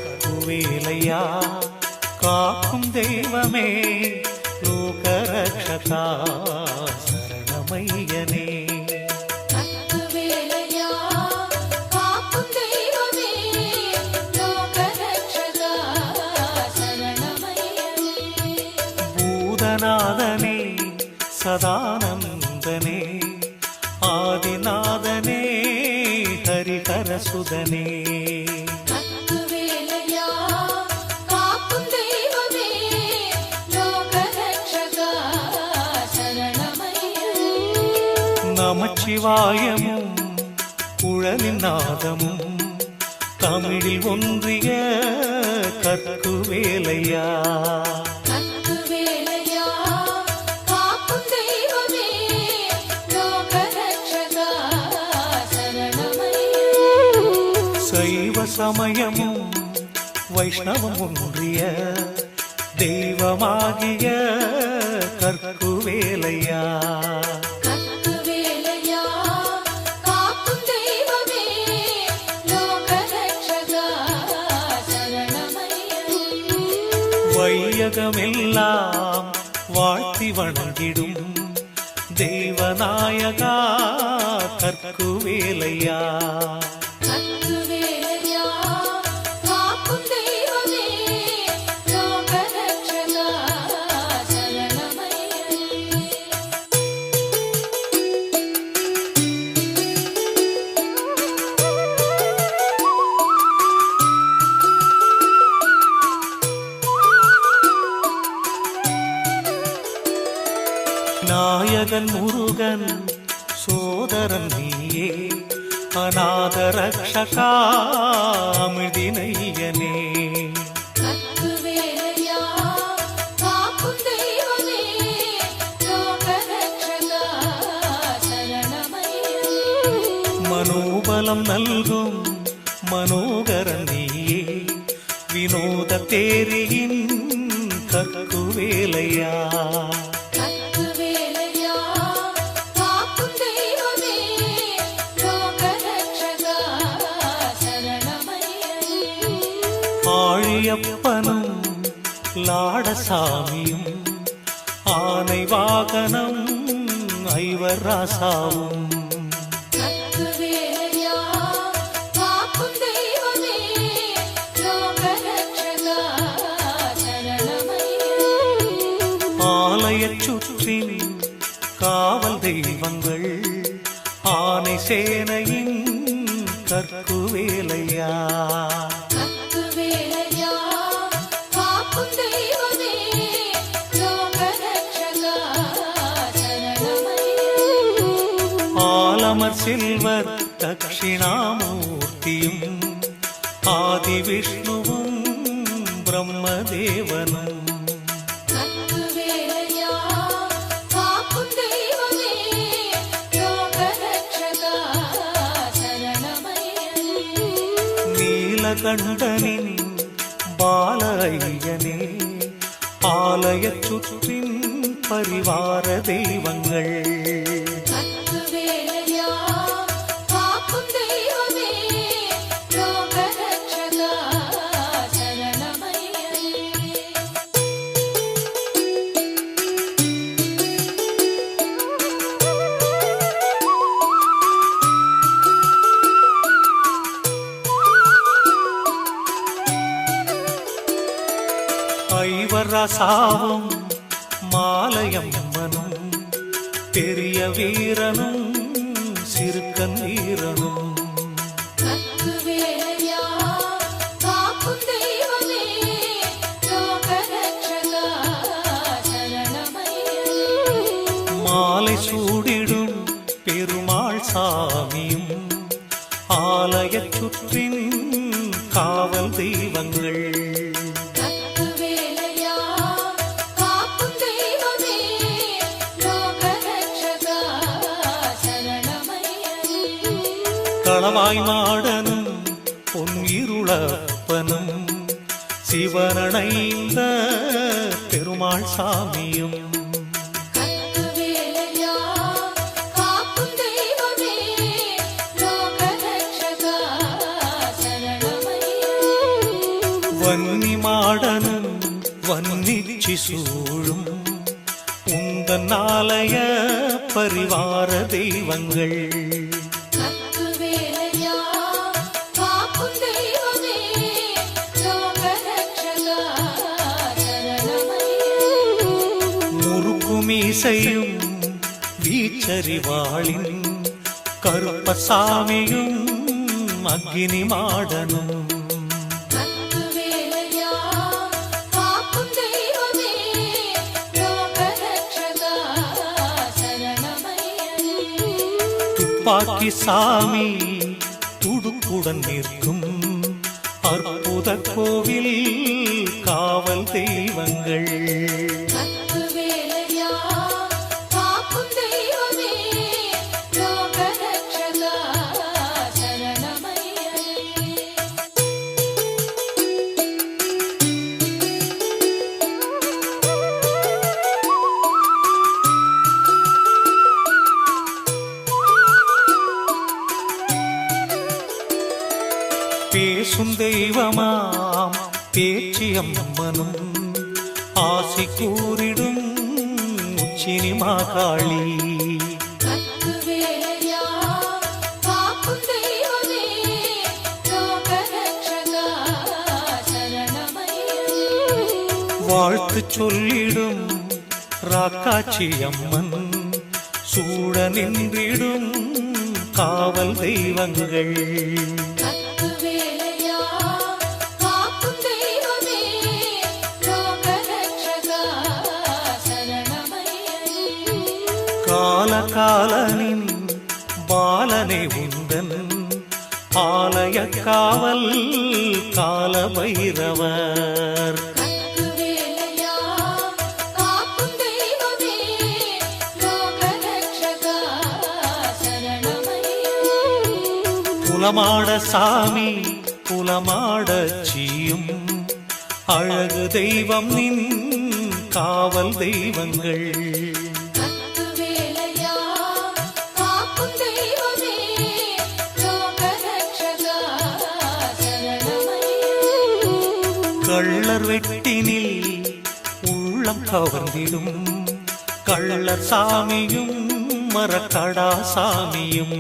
கற்குவேலையா காக்கும் தெய்வமே லோகரக்ஷகா சரணமையனே. பூதநாதனே சதானந்தனே ஆதிநாதனே ஹரிஹரசுதனே. நமச்சிவாயமும் குழலின் நாதமும் தமிழில் ஒன்றிய கற்குவேலையா. சைவ சமயமும் வைஷ்ணவம் ஒன்றிய தெய்வமாகிய கற்குவேலையா. வையகமெல்லாம் வாழ்த்தி வணங்கிடும் தெய்வநாயகா கற்குவேலையா. நாயகன் முருகன் சோதரன் நீயே அநாத ரக்ஷகா அமிழ்தினையனே. மனோபலம் நல்கும் மனோகரன் நீயே வினோத தேரியின் கற்குவேலையா. ஆழியப்பனும் லாடசாமியும் ஆனை வாகனம் ஐவராசாவும் ஆலயச் சுற்றின் காவல் தெய்வங்கள் ஆனை சேனையின் கற்குவேலையா. ஆலமர் செல்வர் தட்சிணாமூர்த்தியும் ஆதி விஷ்ணுவும் பிரம்மதேவனும் நீலகண்டனின் பால ஐயனே ஆலயச் சுற்றின் பரிவார தெய்வங்கள் ஐவராசாவும் மாலையம்மனும் பெரிய வீரனும் சிறுக்கன் வீரனும் மாலை சூடிடும் பெருமாள் சாமியும் ஆலயச் சுற்றின் காவல் தெய்வங்கள் களவாய் மாடனும் பொன் இருளப்பனும் சிவனணைந்த பெருமாள் சாமியும் வன்னி மாடனும் வன்னிச்சி சூழும் உந்தன் ஆலய பரிவார தெய்வங்கள் மீசையும் வீச்சறிவாளின் கருப்பசாமியும் அக்கினி மாடனும் துப்பாக்கி சாமி துடுக்குடன் நிற்கும் அற்புத கோவில் காவல் தெய்வங்கள் பேசும் தெய்வமாம் பேச்சியம்மனும் ஆசி கூறிடும் உச்சினி மாகாளி வாழ்த்து சொல்லிடும் ராக்காட்சி அம்மன் சூழ நின்றிடும் காவல் தெய்வங்கள் காலகாலனின் பாலனை உந்தன் ஆலய காவல் கால பைரவர் புலமாட சாமி புலமாட சீயும் அழகு தெய்வம் நின் காவல் தெய்வங்கள் கள்ளர் வெட்டினில் உள்ளம் கவர்ந்திடும் கள்ளர் சாமியும் மரக்கடா சாமியும்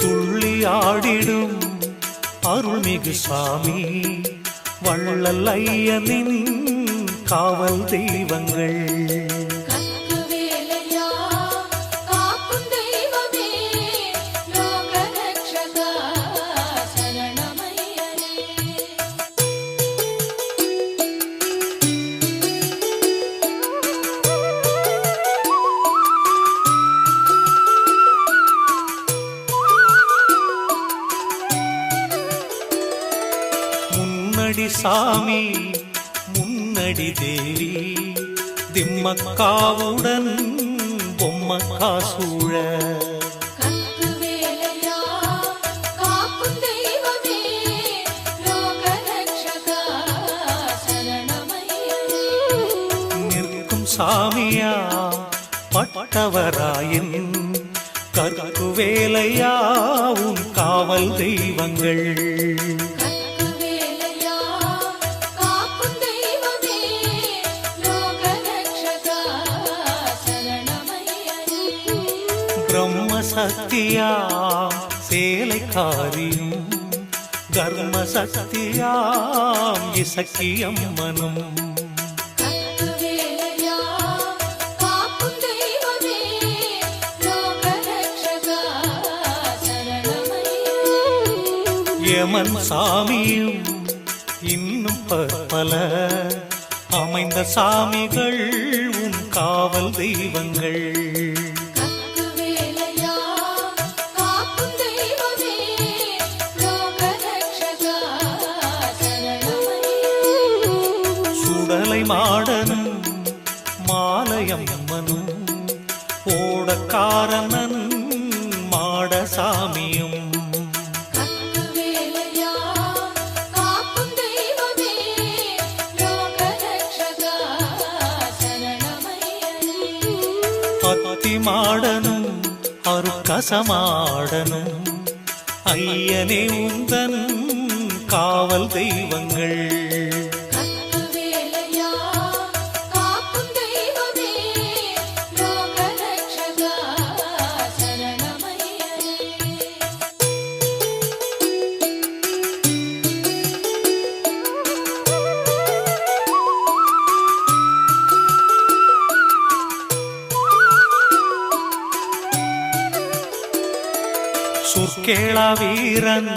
துள்ளி ஆடிடும் அருள்மிகு சாமி வள்ளல் ஐயனின் காவல் தெய்வங்கள் முன்னடி சாமி முன்னடி தேவி திம்மக்காவுடன் பொம்மக்கா சூழ நிற்கும் சாமியா பட்டவராயின் கற்கு வேலையா உன் காவல் தெய்வங்கள் பிரம்ம சக்தியாம் சேலைக்காரியும் கர்ம சக்தியாம் இசக்கியம்மனும் யமன் சாமியும் இன்னும் பற்பல அமைந்த சாமிகள் உன் காவல் தெய்வங்கள் சுடலை மாடனும் மாலையம்மனும் ஓடக்காரனன் மாடசாமியும் மூர்த்தி மாடனும் அருக்கசமாடனும் ஐயனே உந்தன் காவல் தெய்வங்கள். சொற்கேளா வீரன்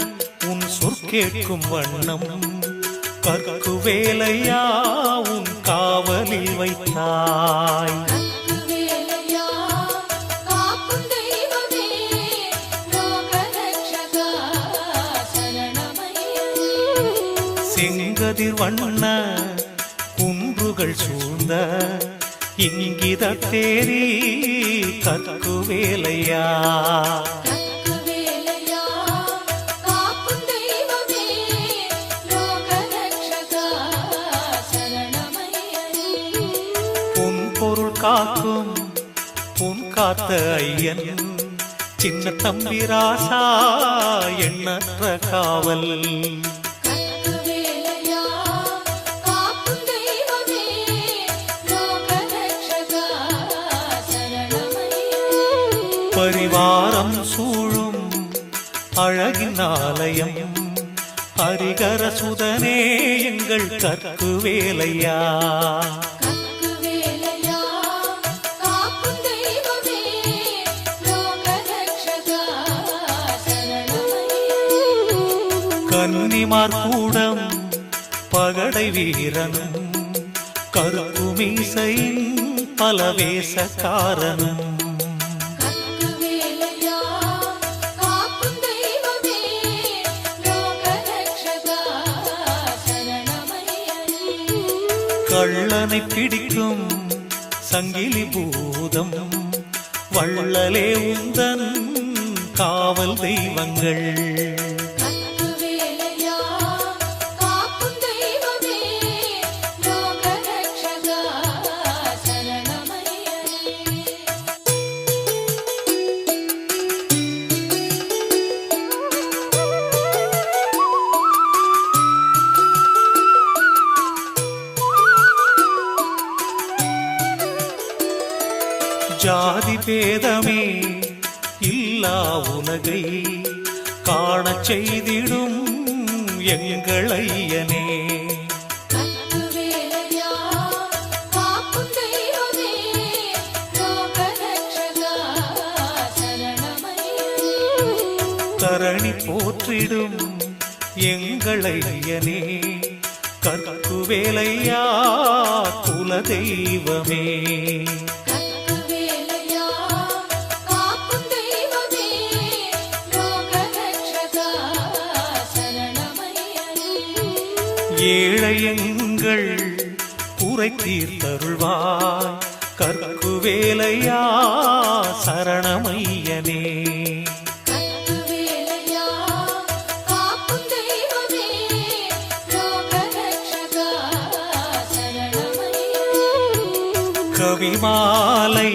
உன் சொற்கேட்கும் வண்ணம் கற்குவேலையா உன் காவலில் வைத்தாய். செங்கதிர் வண்ண குன்றுகள் சூழ்ந்த இங்கித தேரி கற்குவேலையா. பொருள் காக்கும் பொன் காத்த ஐயன் சின்ன தம்பிராசா எண்ணற்ற காவல். பரிவாரம் சூழும் அழகின் ஆலயம் ஹரிகர சுதனே எங்கள் கற்குவேலையா. கன்னிமார் கூடம் பகடை வீரனும் கருப்புமீசையின் பலவேசக்காரனும் கள்ளனை பிடிக்கும் சங்கிலி பூதம் வள்ளலே உந்தன் காவல் தெய்வங்கள். ஜாதி பேதமே இல்லா உலகை காணச் செய்திடும் எங்கள் ஐயனே. தரணி போற்றிடும் எங்கள் ஐயனே கற்குவேலையா குல தெய்வமே. ஏழையங்கள் குறை தீர்த்தருள்வாய் கற்குவேலையா சரணமையனே. கவிமாலை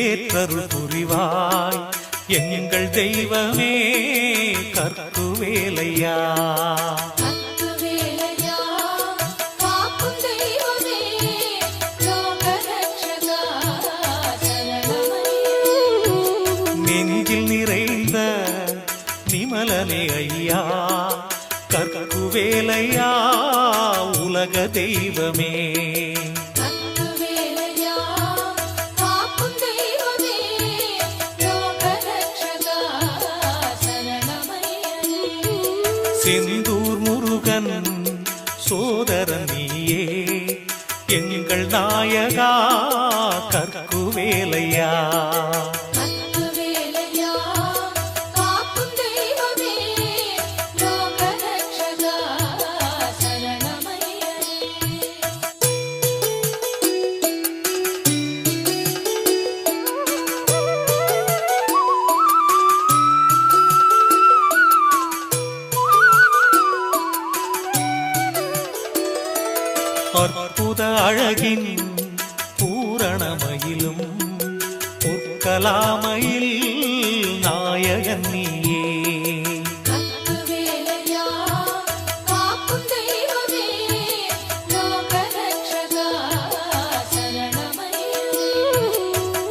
ஏற்றருள் புரிவாய் எங்கள் தெய்வமே கற்குவேலையா. நெஞ்சில் நிறைந்த நிமலனே ஐயா கற்குவேலையா உலக தெய்வமே. செந்தூர் முருகன் சோதரன் நீயே எங்கள் நாயகா கற்குவேலையா. அற்புத அழகின் பூரணமயிலும் முதலாமையில் நாயகன் நீயே. கற்பவேலையா காக்கும் தெய்வமே லோகரக்ஷகா சரணமையா.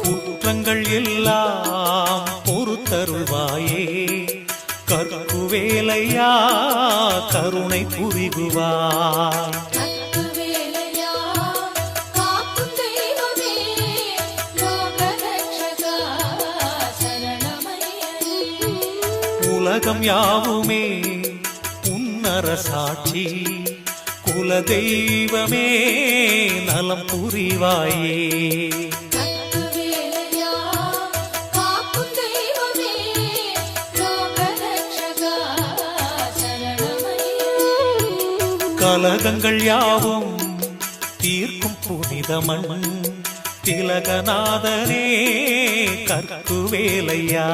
குற்றங்கள் எல்லாம் பொறுத்தருள்வாயே கற்குவேலையா கருணை புரிகுவாய். கற்பவேலையா காக்கும் தெய்வமே லோகரக்ஷகா சரணமையா. உலகம் யாவுமே உன்னர சாட்சி குலதெய்வமே நலம் புரிவாயே. கற்பவேலையா காக்கும் தெய்வமே லோகரக்ஷகா சரணமையா. கலகங்கள் யாவும் தீர்க்கும் புனிதமண் திலகநாதனே கற்குவேலையா.